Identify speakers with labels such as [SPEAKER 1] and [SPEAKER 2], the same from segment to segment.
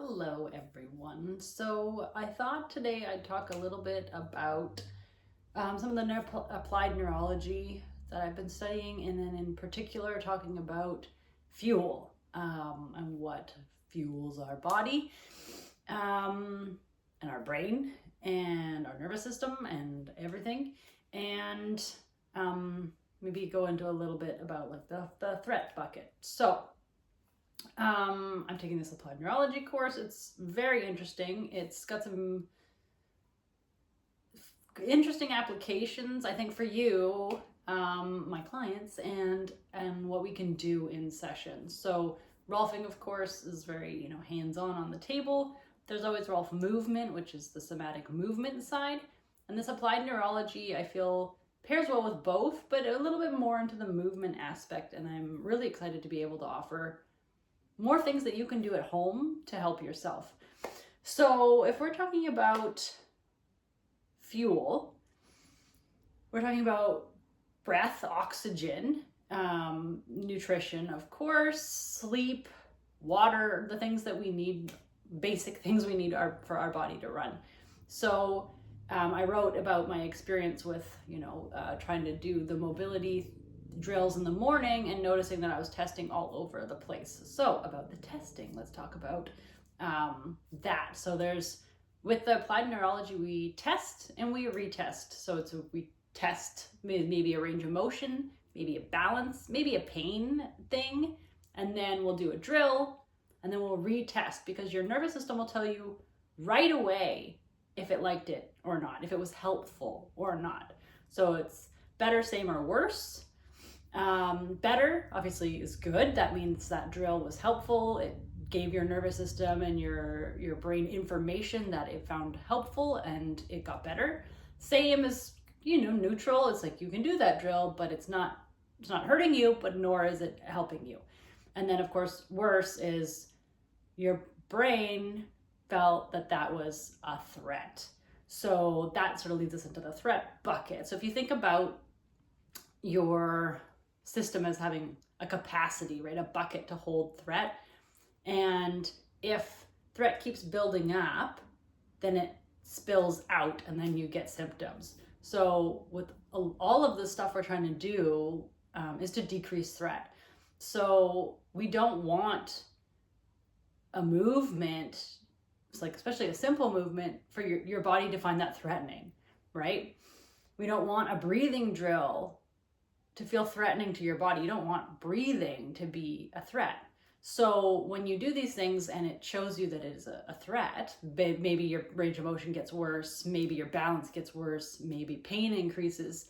[SPEAKER 1] Hello everyone. So I thought today I'd talk a little bit about some of the applied neurology that I've been studying, and then in particular talking about fuel and what fuels our body and our brain and our nervous system and everything, and maybe go into a little bit about like the threat bucket. So I'm taking this applied neurology course. It's very interesting. It's got some interesting applications, I think, for you, my clients, and what we can do in sessions. So Rolfing, of course, is very hands-on on the table. There's always Rolf movement, which is the somatic movement side, and this applied neurology, I feel, pairs well with both, but a little bit more into the movement aspect. And I'm really excited to be able to offer more things that you can do at home to help yourself. So if we're talking about fuel, we're talking about breath, oxygen, nutrition, of course, sleep, water, the things that we need, basic things we need for our body to run. So I wrote about my experience with, trying to do the mobility drills in the morning and noticing that I was testing all over the place. So about the testing, let's talk about that. So with the applied neurology, we test and we retest. So we test maybe a range of motion, maybe a balance, maybe a pain thing, and then we'll do a drill, and then we'll retest, because your nervous system will tell you right away if it liked it or not, if it was helpful or not. So it's better, same, or worse. Better obviously is good. That means that drill was helpful. It gave your nervous system and your brain information that it found helpful and it got better. Same is neutral. It's like you can do that drill, but it's not hurting you, but nor is it helping you. And then of course worse is your brain felt that was a threat. So that sort of leads us into the threat bucket. So if you think about your system as having a capacity, right, a bucket to hold threat, and if threat keeps building up, then it spills out and then you get symptoms. So with all of the stuff we're trying to do is to decrease threat. So we don't want a movement, it's like especially a simple movement, for your body to find that threatening, right? We don't want a breathing drill to feel threatening to your body. You don't want breathing to be a threat. So when you do these things and it shows you that it is a threat, maybe your range of motion gets worse, maybe your balance gets worse, maybe pain increases,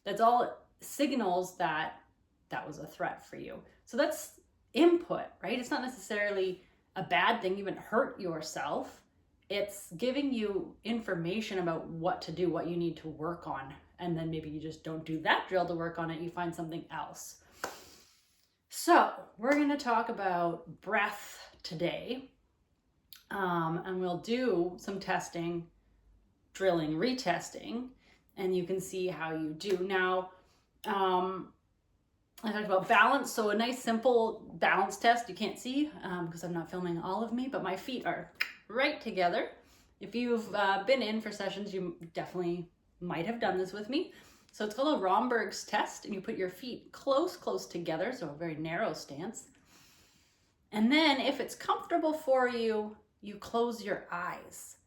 [SPEAKER 1] that's all signals that was a threat for you. So that's input, right? It's not necessarily a bad thing. You haven't hurt yourself. It's giving you information about what to do, what you need to work on. And then maybe you just don't do that drill to work on it. You find something else. So we're going to talk about breath today. And we'll do some testing, drilling, retesting, and you can see how you do. Now, I talked about balance. So a nice simple balance test. You can't see because I'm not filming all of me, but my feet are right together. If you've been in for sessions, you definitely might have done this with me. So it's called a Romberg's test, and you put your feet close together, so a very narrow stance. And then if it's comfortable for you, you close your eyes.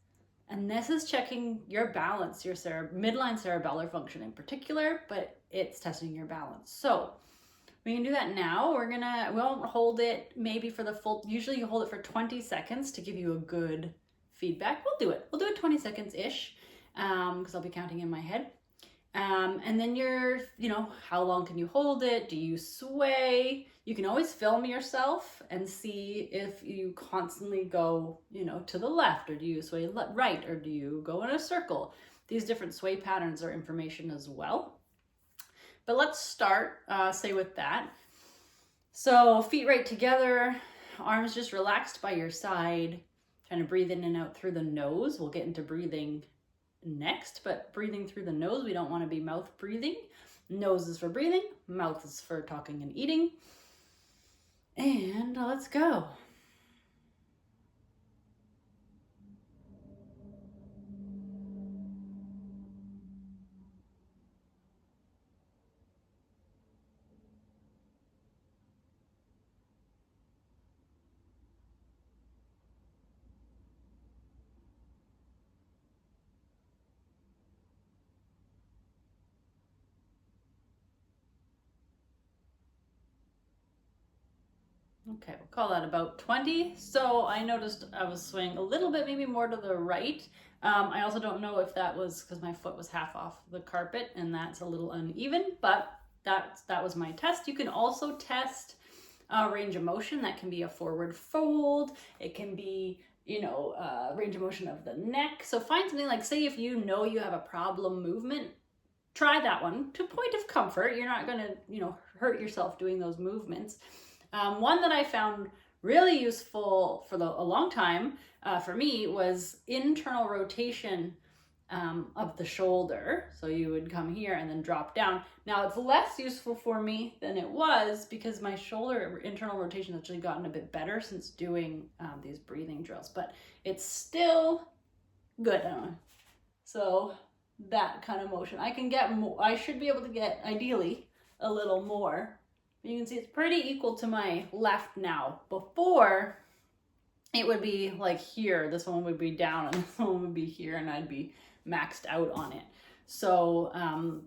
[SPEAKER 1] And this is checking your balance, your midline cerebellar function in particular, but it's testing your balance. So we can do that now. We won't hold it maybe for the full, usually you hold it for 20 seconds to give you a good feedback. We'll do it 20 seconds-ish, because I'll be counting in my head. And then how long can you hold it? Do you sway? You can always film yourself and see if you constantly go, to the left, or do you sway right, or do you go in a circle? These different sway patterns are information as well. But let's start, say with that. So feet right together, arms just relaxed by your side, trying to breathe in and out through the nose. We'll get into breathing next, but breathing through the nose, we don't want to be mouth breathing. Nose is for breathing, mouth is for talking and eating. And let's go. Okay, we'll call that about 20. So I noticed I was swaying a little bit, maybe more to the right. I also don't know if that was because my foot was half off the carpet and that's a little uneven, but that was my test. You can also test range of motion. That can be a forward fold. It can be, range of motion of the neck. So find something like, say if you know you have a problem movement, try that one to point of comfort. You're not going to, hurt yourself doing those movements. One that I found really useful for a long time for me was internal rotation of the shoulder. So you would come here and then drop down. Now it's less useful for me than it was because my shoulder internal rotation has actually gotten a bit better since doing these breathing drills, but it's still good. So that kind of motion, I can get more. I should be able to get ideally a little more. You can see it's pretty equal to my left now. Before, it would be like here. This one would be down and this one would be here and I'd be maxed out on it. So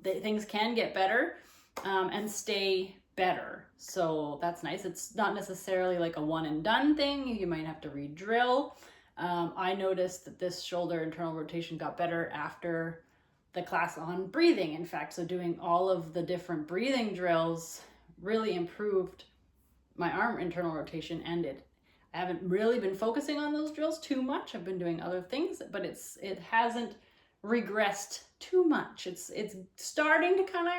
[SPEAKER 1] things can get better and stay better. So that's nice. It's not necessarily like a one and done thing. You might have to re-drill. I noticed that this shoulder internal rotation got better after the class on breathing, in fact. So doing all of the different breathing drills really improved my arm internal rotation, and I haven't really been focusing on those drills too much. I've been doing other things, but it hasn't regressed too much. It's starting to kind of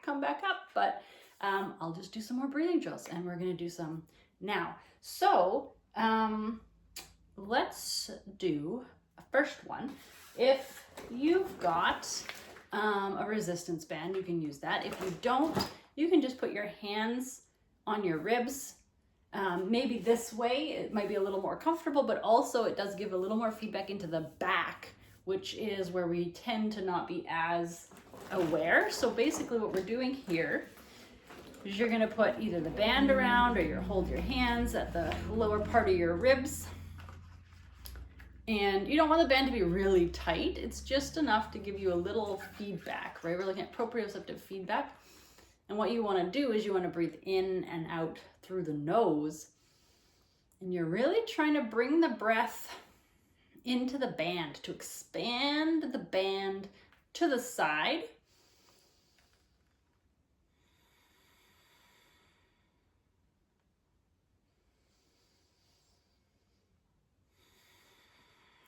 [SPEAKER 1] come back up, but I'll just do some more breathing drills, and we're going to do some now. So let's do a first one. If you've got a resistance band, you can use that. If you don't, you can just put your hands on your ribs. Maybe this way, it might be a little more comfortable, but also it does give a little more feedback into the back, which is where we tend to not be as aware. So basically what we're doing here is you're gonna put either the band around or you hold your hands at the lower part of your ribs. And you don't want the band to be really tight. It's just enough to give you a little feedback, right? We're looking at proprioceptive feedback. And what you want to do is you want to breathe in and out through the nose. And you're really trying to bring the breath into the band, to expand the band to the side.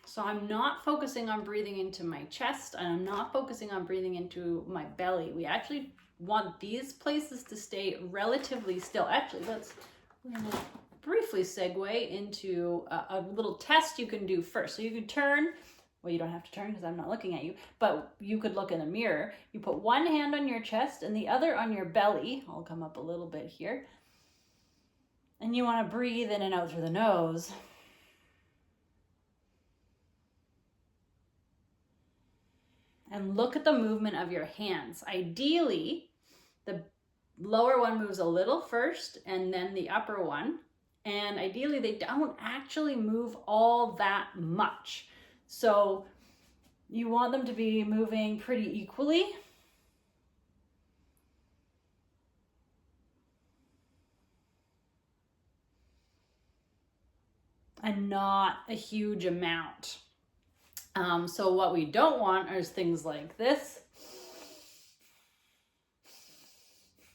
[SPEAKER 1] So I'm not focusing on breathing into my chest, and I'm not focusing on breathing into my belly. We actually want these places to stay relatively still. Actually, we're gonna briefly segue into a little test you can do first. So you can turn, well, you don't have to turn because I'm not looking at you, but you could look in a mirror. You put one hand on your chest and the other on your belly. I'll come up a little bit here. And you want to breathe in and out through the nose. And look at the movement of your hands. Ideally, the lower one moves a little first and then the upper one. And ideally, they don't actually move all that much. So you want them to be moving pretty equally. And not a huge amount. So what we don't want is things like this,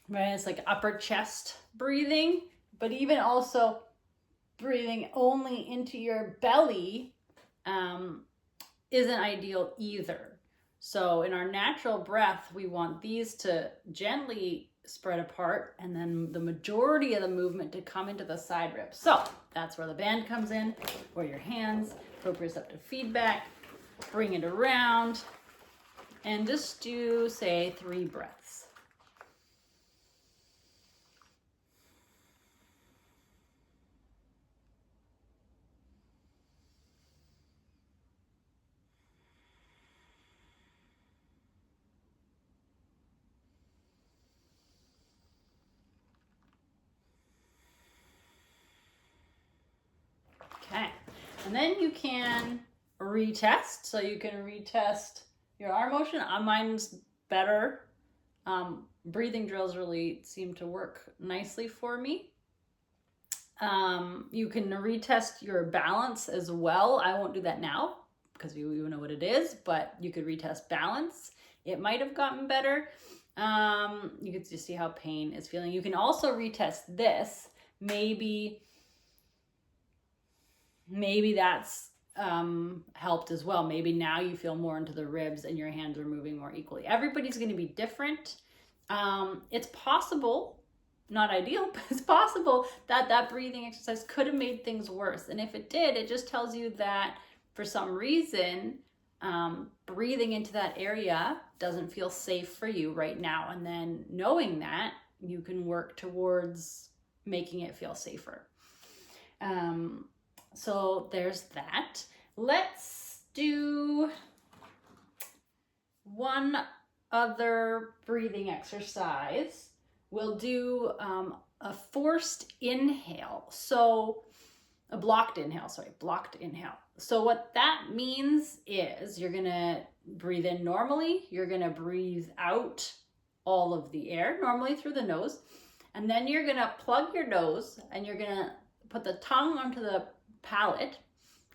[SPEAKER 1] right? It's like upper chest breathing, but even also breathing only into your belly isn't ideal either. So in our natural breath, we want these to gently spread apart and then the majority of the movement to come into the side ribs. So that's where the band comes in, or your hands, proprioceptive feedback. Bring it around and just do, say, 3 breaths. Okay, and then you can retest. So you can retest your arm motion. Mine's better. Breathing drills really seem to work nicely for me. You can retest your balance as well. I won't do that now because you know what it is, but you could retest balance. It might have gotten better. You can just see how pain is feeling. You can also retest this. Maybe that's helped as well. Maybe now you feel more into the ribs and your hands are moving more equally. Everybody's going to be different. It's possible, not ideal, but it's possible that that breathing exercise could have made things worse. And if it did, it just tells you that for some reason, breathing into that area doesn't feel safe for you right now. And then knowing that, you can work towards making it feel safer. So there's that. Let's do one other breathing exercise. We'll do a forced inhale. So a blocked inhale. So what that means is you're going to breathe in normally. You're going to breathe out all of the air normally through the nose. And then you're going to plug your nose and you're going to put the tongue onto the palate.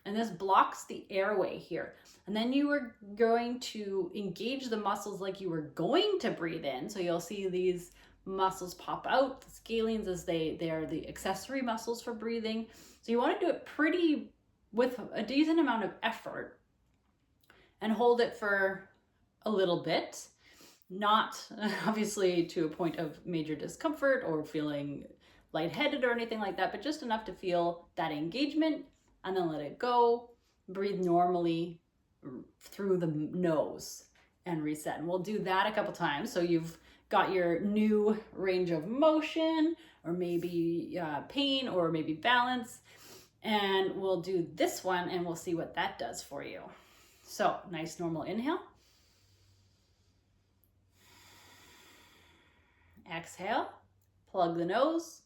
[SPEAKER 1] And this blocks the airway here. And then you are going to engage the muscles like you were going to breathe in. So you'll see these muscles pop out, the scalenes, as they are the accessory muscles for breathing. So you want to do it pretty with a decent amount of effort and hold it for a little bit, not obviously to a point of major discomfort or feeling lightheaded or anything like that, but just enough to feel that engagement, and then let it go. Breathe normally through the nose and reset. And we'll do that a couple times. So you've got your new range of motion, or maybe pain, or maybe balance. And we'll do this one and we'll see what that does for you. So nice normal inhale. Exhale, plug the nose.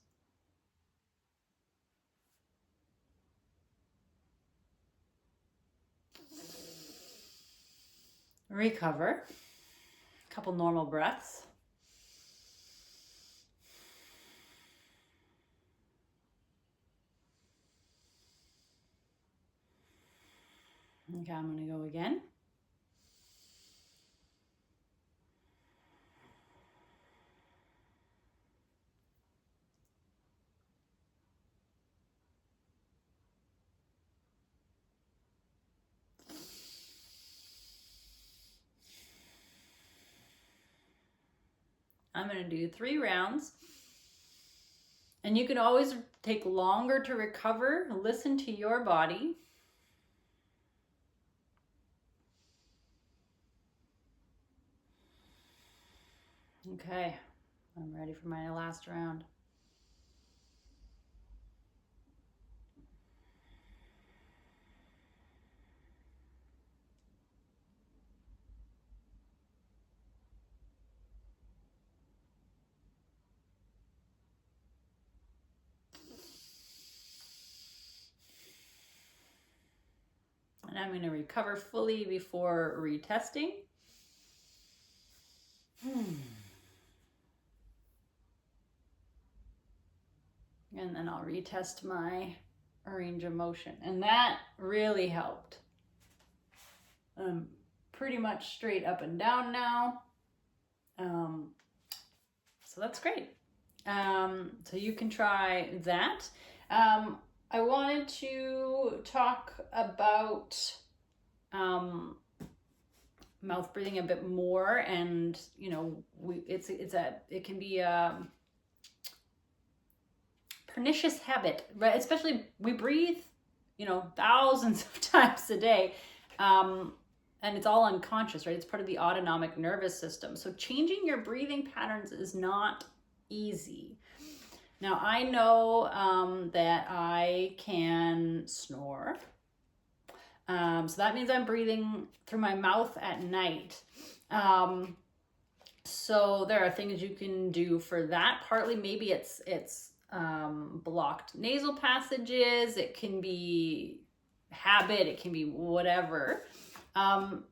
[SPEAKER 1] Recover. A couple normal breaths. Okay, I'm going to go again. I'm going to do 3 rounds. And you can always take longer to recover. Listen to your body. Okay, I'm ready for my last round. And I'm going to recover fully before retesting. And then I'll retest my range of motion. And that really helped. I'm pretty much straight up and down now. So that's great. So you can try that. I wanted to talk about mouth breathing a bit more, and you know, it can be a pernicious habit, right? Especially we breathe, you know, thousands of times a day, and it's all unconscious, right? It's part of the autonomic nervous system. So changing your breathing patterns is not easy. Now, I know that I can snore. So that means I'm breathing through my mouth at night. So there are things you can do for that. Partly maybe it's blocked nasal passages. It can be habit. It can be whatever.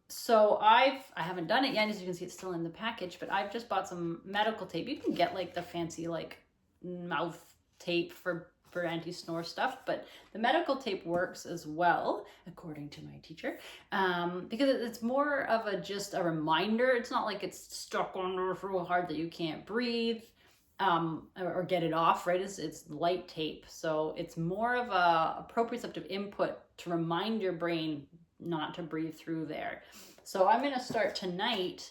[SPEAKER 1] So I haven't done it yet. As you can see, it's still in the package, but I've just bought some medical tape. You can get like the fancy like mouth tape for for anti-snore stuff, but the medical tape works as well, according to my teacher, because it's more of just a reminder. It's not like it's stuck on there so hard that you can't breathe, or get it off, right? It's light tape, so it's more of a proprioceptive input to remind your brain not to breathe through there. So I'm going to start tonight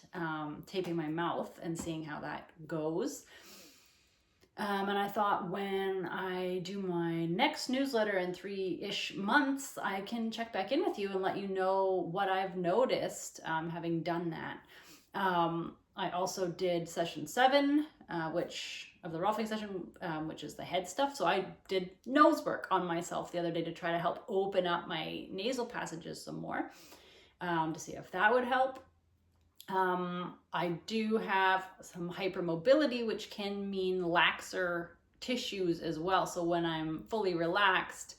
[SPEAKER 1] taping my mouth and seeing how that goes. And I thought when I do my next newsletter in 3-ish months, I can check back in with you and let you know what I've noticed having done that. I also did session 7, which of the Rolfing session, which is the head stuff. So I did nose work on myself the other day to try to help open up my nasal passages some more, to see if that would help. I do have some hypermobility, which can mean laxer tissues as well. So when I'm fully relaxed,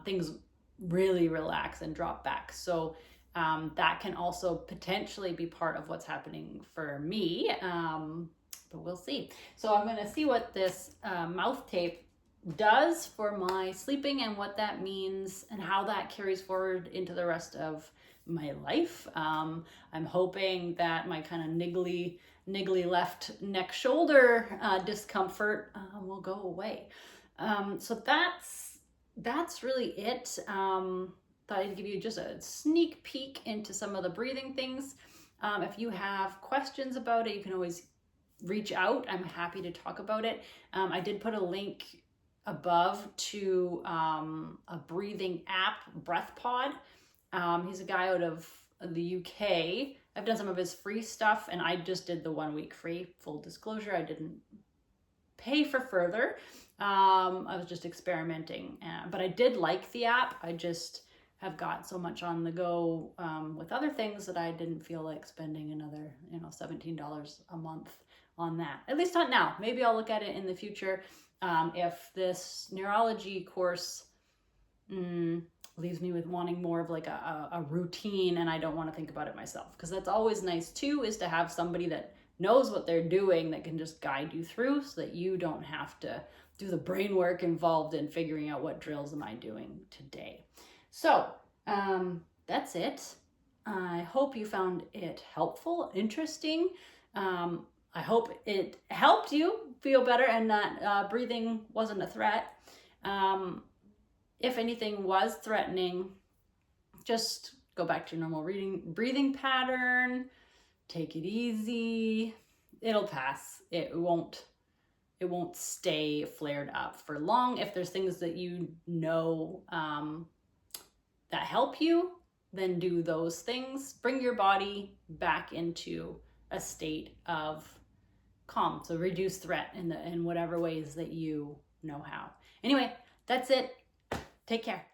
[SPEAKER 1] things really relax and drop back. So that can also potentially be part of what's happening for me, but we'll see. So I'm going to see what this mouth tape does for my sleeping and what that means and how that carries forward into the rest of my life. I'm hoping that my kind of niggly left neck shoulder discomfort will go away. So that's really it. Thought I'd give you just a sneak peek into some of the breathing things. If you have questions about it, you can always reach out. I'm happy to talk about it. I did put a link above to a breathing app, BreathPod. He's a guy out of the UK. I've done some of his free stuff, and I just did the 1 week free. Full disclosure, I didn't pay for further. I was just experimenting, but I did like the app. I just have got so much on the go with other things that I didn't feel like spending another, $17 a month on that. At least not now. Maybe I'll look at it in the future if this neurology course leaves me with wanting more of like a routine and I don't want to think about it myself. Because that's always nice too, is to have somebody that knows what they're doing that can just guide you through so that you don't have to do the brain work involved in figuring out what drills am I doing today. So that's it. I hope you found it helpful, interesting. I hope it helped you feel better and that breathing wasn't a threat. If anything was threatening, just go back to your normal breathing pattern. Take it easy. It'll pass. It won't stay flared up for long. If there's things that you know that help you, then do those things. Bring your body back into a state of calm. So reduce threat in whatever ways that you know how. Anyway, that's it. Take care.